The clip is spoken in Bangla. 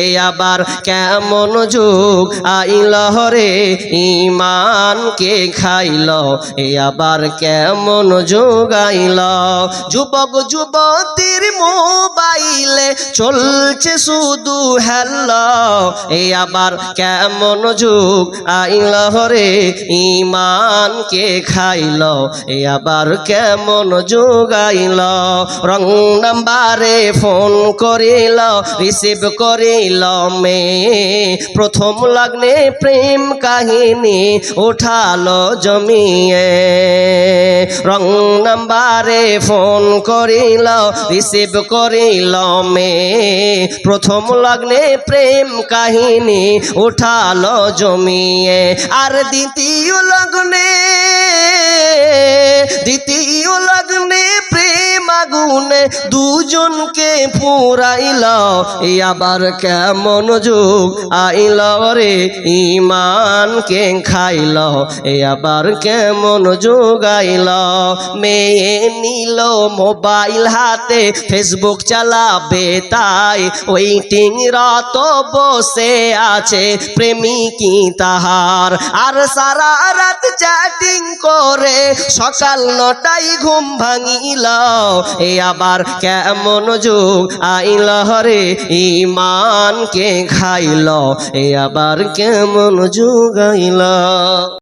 এই আবার কেমন যুগ আইল রে ইমান কে খাইল এই আবার কেমন যুগ আইল যুবক যুবতীর মোবাইলে চলছে শুধু হেল্লো এই আবার কেমন যুগ আইল রে ইমান কে খাইল এই আবার কেমন যুগ আইল রং নাম্বারে ফোন করিল রিসিভ করিল মে প্রথম লগ্নে প্রেম কাহিনী উঠালো জমিয়ে রং নাম্বারে ফোন করিল রিসিভ করিল মে প্রথম লগ্নে প্রেম কাহিনী উঠালো জমিয়ে আর দ্বিতীয় লগ্নে প্রেম আগুনে দুজনকে পুরাইল এই আবার কেমন যুগ আইল রে ইমান কে খাইল এই আবার কেমন যুগ আইল মেয়ে নিল মোবাইল হাতে ফেসবুক চালাবে তাই ওয়েটিং রত বসে আছে প্রেমিকি তাহার আর সারা রাত চ্যাটিং করে সকাল 9টায় ঘুম ভাঙিল এ আবার কেমন যুগ আইল রে ইমান কে খাইল এ আবার কেমন যুগ আইল।